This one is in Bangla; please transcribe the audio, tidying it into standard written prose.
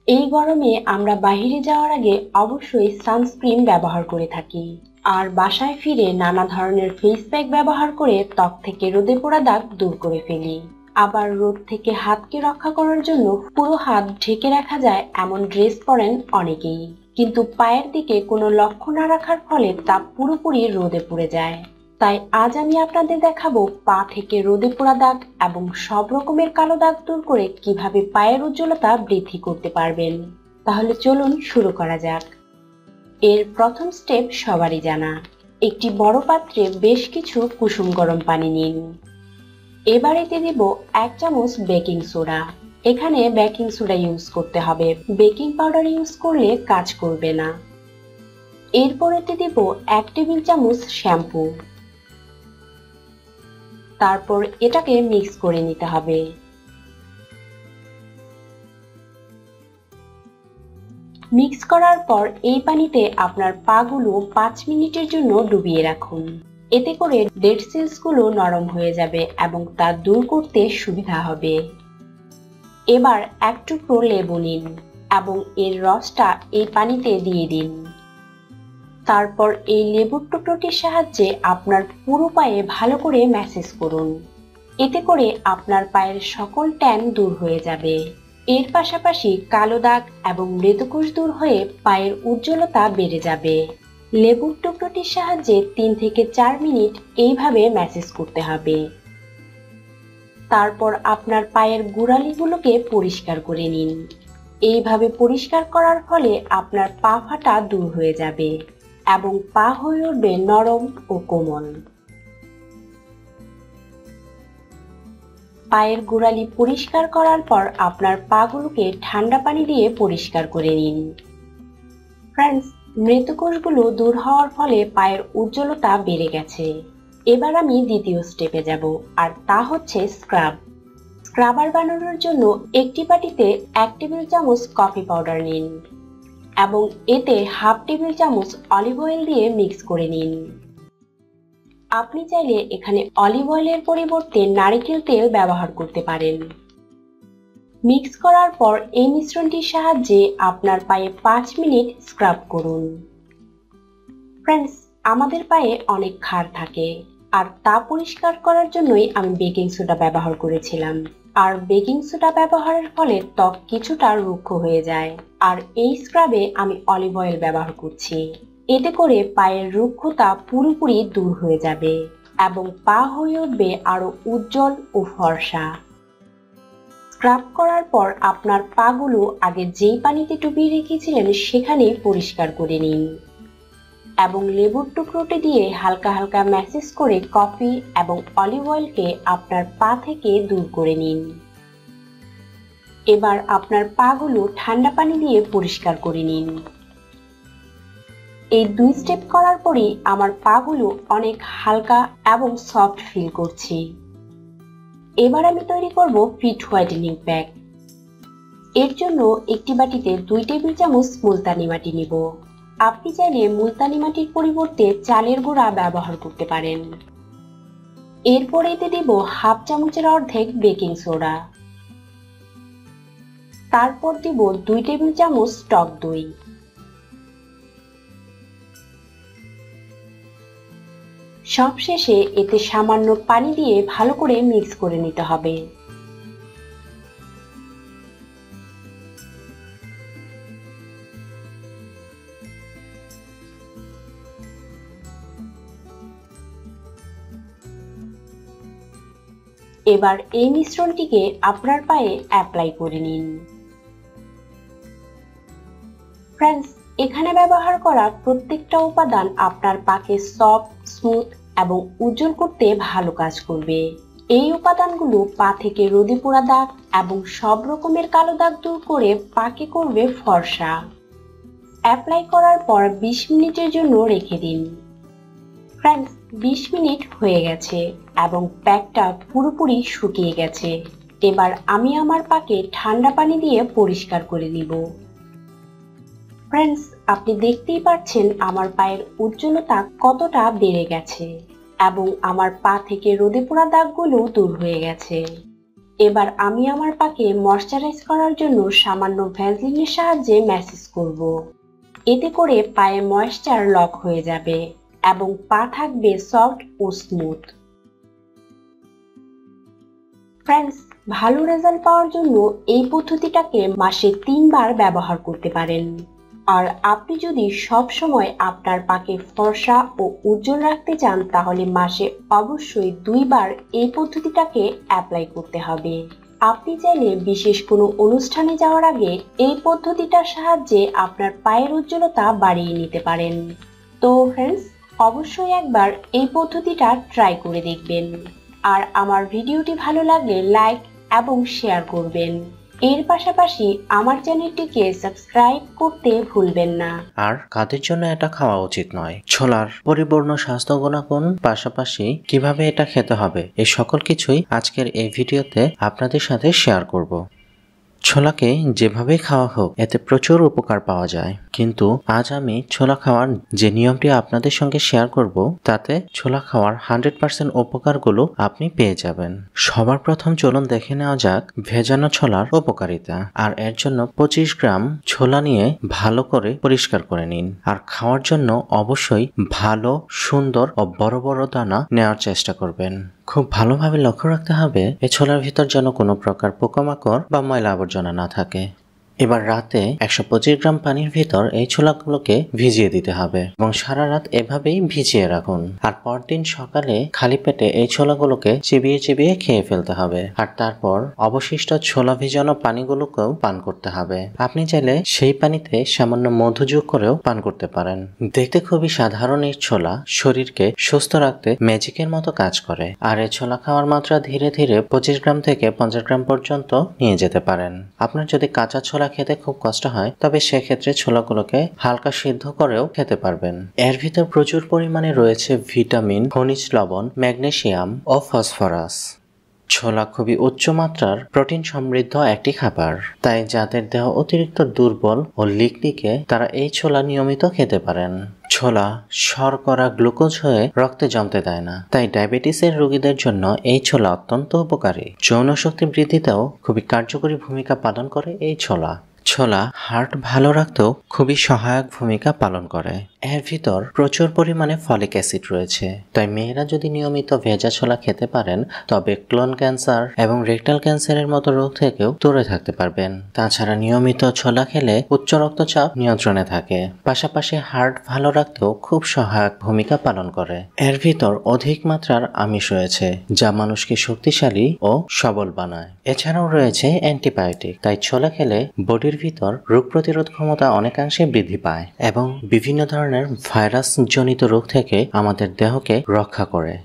এই গরমে আমরা বাইরে যাওয়ার আগে অবশ্যই সানস্ক্রিন ব্যবহার করে থাকি। আর বাসায় ফিরে নানা ধরনের ফেস প্যাক ব্যবহার করে ত্বক থেকে রোদে পোড়া দাগ দূর করে ফেলি। আবার রোদ থেকে হাতকে রক্ষা করার জন্য পুরো হাত ঢেকে রাখা যায় এমন ড্রেস পরেন অনেকেই, কিন্তু পায়ের দিকে কোনো লক্ষ্য না রাখার ফলে তা পুরোপুরি রোদে পুড়ে যায়। তাই আজ আমি আপনাদের দেখাবো পা থেকে রোদে পোড়া দাগ এবং সব রকমের কালো দাগ দূর করে কিভাবে পায়ের উজ্জ্বলতা বৃদ্ধি করতে পারবেন। তাহলে চলুন শুরু করা যাক। এর প্রথম স্টেপ সবারই জানা। একটি বড় পাত্রে বেশ কিছু কুসুম গরম পানি নিন। এবার এতে দেব 1 চামচ বেকিং সোডা। এখানে বেকিং সোডা ইউজ করতে হবে, বেকিং পাউডার ইউজ করলে কাজ করবে না। এরপর এতে দেব 1 টেবিল চামচ শ্যাম্পু। তারপর এটাকে মিক্স করে নিতে হবে। মিক্স করার পর এই পানিতে আপনার পাগুলো 5 মিনিটের জন্য ডুবিয়ে রাখুন। এতে করে ডেড সেলস গুলো নরম হয়ে যাবে এবং তা দূর করতে সুবিধা হবে। এবার 1 টুকরো লেবু নিন এবং এর রসটা এই পানিতে দিয়ে দিন। তারপর এই লেবুর টুকরোটির সাহায্যে আপনার পুরো পায়ে ভালো করে ম্যাসেজ করুন। এতে করে আপনার পায়ের সকল ট্যান দূর হয়ে যাবে। এর পাশাপাশি কালো দাগ এবং মৃতকোষ দূর হয়ে পায়ের উজ্জ্বলতা বেড়ে যাবে। লেবুর টুকরোটির সাহায্যে 3 থেকে 4 মিনিট এইভাবে ম্যাসেজ করতে হবে। তারপর আপনার পায়ের গোড়ালিগুলোকে পরিষ্কার করে নিন। এইভাবে পরিষ্কার করার ফলে আপনার পা ফাটা দূর হয়ে যাবে এবং পা হয়ে উঠবে নরম ও কোমল। পায়ের গোড়ালি পরিষ্কার করার পর আপনার পাগুলোকে ঠান্ডা পানি দিয়ে পরিষ্কার করে নিন। ফ্রেন্ডস, মৃতকোষগুলো দূর হওয়ার ফলে পায়ের উজ্জ্বলতা বেড়ে গেছে। এবার আমি দ্বিতীয় স্টেপে যাব, আর তা হচ্ছে স্ক্রাব। স্ক্রাবার বানানোর জন্য একটি বাটিতে 1 টেবিল চামচ কফি পাউডার নিন এবং এতে 1/2 টেবিল চামচ অলিভ অয়েল দিয়ে মিক্স করে নিন। আপনি চাইলে এখানে অলিভ অয়েলের পরিবর্তে নারকেল তেল ব্যবহার করতে পারেন। মিক্স করার পর এই মিশ্রণটির সাহায্যে আপনার পায়ে 5 মিনিট স্ক্রাব করুন। ফ্রেন্ডস, আমাদের পায়ে অনেক ক্ষার থাকে, আর তা পরিষ্কার করার জন্যই আমি বেকিং সোডা ব্যবহার করেছিলাম। আর বেকিং সোডা ব্যবহারের ফলে ত্বক কিছুটা রুক্ষ হয়ে যায়। আর এই স্ক্রাবে আমি অলিভ অয়েল ব্যবহার করছি। এতে করে পায়ের রুক্ষতা পুরোপুরি দূর হয়ে যাবে এবং পা হয়ে উঠবে আরো উজ্জ্বল ও ফর্সা। স্ক্রাব করার পর আপনার পাগুলো আগে যেই পানিতে ডুবিয়ে রেখেছিলেন সেখানে পরিষ্কার করে নিন এবং লেবুর টুকরোটি দিয়ে হালকা হালকা ম্যাসেজ করে কফি এবং অলিভ অয়েলকে আপনার পা থেকে দূর করে নিন। এবার আপনার পাগুলো ঠান্ডা পানি দিয়ে পরিষ্কার করে নিন। এই 2 স্টেপ করার পরই আমার পাগুলো অনেক হালকা এবং সফট ফিল করছি। এবার আমি তৈরি করব ফিট হোয়াইটেনিং প্যাক। এর জন্য একটি বাটিতে 2 টেবিল চামচ মুলতানি মাটি নিব। আপনি চাইলে মুলতানি মাটির পরিবর্তে চালের গুঁড়া ব্যবহার করতে পারেন। এরপর এতে দেব 1/2 চামচের অর্ধেক বেকিং সোডা। তারপর দেব 2 টেবিল চামচ টক দই। সবশেষে এতে সামান্য পানি দিয়ে ভালো করে মিক্স করে নিতে হবে। এবার এই মিশ্রণটিকে আপনার পায়ে অ্যাপ্লাই করে নিন। ফ্রেন্ডস, এখানে ব্যবহার করা প্রত্যেকটা উপাদান আপনার পাকে সফট, স্মুথ এবং উজ্জ্বল করতে ভালো কাজ করবে। এই উপাদানগুলো পা থেকে রোদে পোড়া দাগ এবং সব রকমের কালো দাগ দূর করে পাকে করবে ফর্সা। অ্যাপ্লাই করার পর 20 মিনিটের জন্য রেখে দিন। ফ্রেন্ডস, 20 মিনিট হয়ে গেছে এবং প্যাকটা পুরোপুরি শুকিয়ে গেছে। এবার আমি আমার পাকে ঠান্ডা পানি দিয়ে পরিষ্কার করে নিব। ফ্রেন্ডস, আপনি দেখতেই পাচ্ছেন আমার পায়ের উজ্জ্বলতা কতটা বেড়ে গেছে এবং আমার পা থেকে রোদে পোড়া দাগগুলো দূর হয়ে গেছে। এবার আমি আমার পাকে ময়শ্চারাইজ করার জন্য সামান্য ভ্যাসলিনের সাহায্যে ম্যাসেজ করব। এতে করে পায়ে ময়েশ্চার লক হয়ে যাবে এবং পা থাকবে সফট ও স্মুথ। ফ্রেন্ডস, ভালো রেজাল্ট পাওয়ার জন্য এই পদ্ধতিটাকে মাসে 3 বার ব্যবহার করতে পারেন। আর আপনি যদি সব সময় আপনার পাকে ফর্সা ও উজ্জ্বল রাখতে চান তাহলে মাসে অবশ্যই 2 বার এই পদ্ধতিটাকে অ্যাপ্লাই করতে হবে। আপনি চাইলে বিশেষ কোনো অনুষ্ঠানে যাওয়ার আগে এই পদ্ধতিটার সাহায্যে আপনার পায়ের উজ্জ্বলতা বাড়িয়ে নিতে পারেন। তো ফ্রেন্ডস, অবশ্যই একবার এই পদ্ধতিটা ট্রাই করে দেখবেন। আর আমার ভিডিওটি ভালো লাগলে লাইক এবং শেয়ার করবেন। এর পাশাপাশি আমার চ্যানেলটিকে সাবস্ক্রাইব করতে ভুলবেন না। আর কাদের জন্য এটা খাওয়া উচিত নয়, ছোলার পরিপূর্ণ স্বাস্থ্য গুণাগুণ, পাশাপাশি কিভাবে এটা খেতে হবে, এই সকল কিছুই আজকের এই ভিডিওতে আপনাদের সাথে শেয়ার করব। ছোলাকে যেভাবে খাওয়া হোক এতে প্রচুর উপকার পাওয়া যায়, কিন্তু আজ আমি ছোলা খাওয়ার যে নিয়মটি আপনাদের সঙ্গে শেয়ার করব তাতে ছোলা খাওয়ার 100% উপকারগুলো আপনি পেয়ে যাবেন। সবার প্রথম চলুন দেখে নেওয়া যাক ভেজানো ছোলার উপকারিতা। আর এর জন্য 25 গ্রাম ছোলা নিয়ে ভালো করে পরিষ্কার করে নিন। আর খাওয়ার জন্য অবশ্যই ভালো, সুন্দর ও বড় বড় দানা নেওয়ার চেষ্টা করবেন। খুব ভালোভাবে লক্ষ্য রাখতে হবে এই ছোলার ভিতর যেন কোনো প্রকার পোকামাকড় বা ময়লা আবর্জনা না থাকে। এবার রাতে 125 গ্রাম পানির ভিতর এই ছোলাগুলোকে ভিজিয়ে দিতে হবে এবং সারা রাত এভাবেই ভিজিয়ে রাখুন। আর পরদিন সকালে খালি পেটে এই ছোলাগুলোকে চিবিয়ে চিবিয়ে খেয়ে ফেলতে হবে। আর তারপর অবশিষ্ট ছোলা ভিজানো পানিগুলোকেও পান করতে হবে। আপনি চাইলে সেই পানিতে সামান্য মধু যোগ করেও পান করতে পারেন। দেখতে খুবই সাধারণ এই ছোলা শরীরকে সুস্থ রাখতে ম্যাজিকের মতো কাজ করে। আর এই ছোলা খাওয়ার মাত্রা ধীরে ধীরে 25 গ্রাম থেকে 50 গ্রাম পর্যন্ত নিয়ে যেতে পারেন। আপনার যদি কাঁচা ছোলা খেতে খুব কষ্ট হয় তবে সেক্ষেত্রে ছোলাগুলোকে হালকা সিদ্ধ করেও খেতে পারবেন। এর ভিতর প্রচুর পরিমাণে রয়েছে ভিটামিন, খনিজ লবণ, ম্যাগনেসিয়াম ও ফসফরাস। ছোলা খুবই উচ্চমাত্রার প্রোটিন সমৃদ্ধ একটি খাবার, তাই যাদের দেহ অতিরিক্ত দুর্বল ও লিকলিকে তারা এই ছোলা নিয়মিত খেতে পারেন। ছোলা শর্করা গ্লুকোজ হয়ে রক্তে জমতে দেয় না, তাই ডায়াবেটিসের রোগীদের জন্য এই ছোলা অত্যন্ত উপকারী। যৌন শক্তি বৃদ্ধিতেও খুবই কার্যকরী ভূমিকা পালন করে এই ছোলা। ছোলা হার্ট ভালো রাখতেও খুবই সহায়ক ভূমিকা পালন করে। এর ভিতর প্রচুর পরিমাণে ফলিক অ্যাসিড রয়েছে, তাই মেয়েরা যদি নিয়মিত ভেজা ছোলা খেতে পারেন তবে কোলন ক্যান্সার এবং রেকটাল ক্যান্সারের মতো রোগ থেকেও দূরে থাকতে পারবেন। তাছাড়া নিয়মিত ছোলা খেলে উচ্চ রক্তচাপ নিয়ন্ত্রণে থাকে, পাশাপাশি হার্ট ভালো রাখতেও খুব সহায়ক ভূমিকা পালন করে। এর ভিতর অধিক মাত্রার আমিষ রয়েছে যা মানুষকে শক্তিশালী ও সবল বানায়। এছাড়াও রয়েছে অ্যান্টিবায়োটিক, তাই ছোলা খেলে বডির ভিতর রোগ প্রতিরোধ ক্ষমতা অনেকাংশে বৃদ্ধি পায় এবং বিভিন্ন ধরনের ভাইরাস জনিত রোগ থেকে আমাদের দেহকে রক্ষা করে।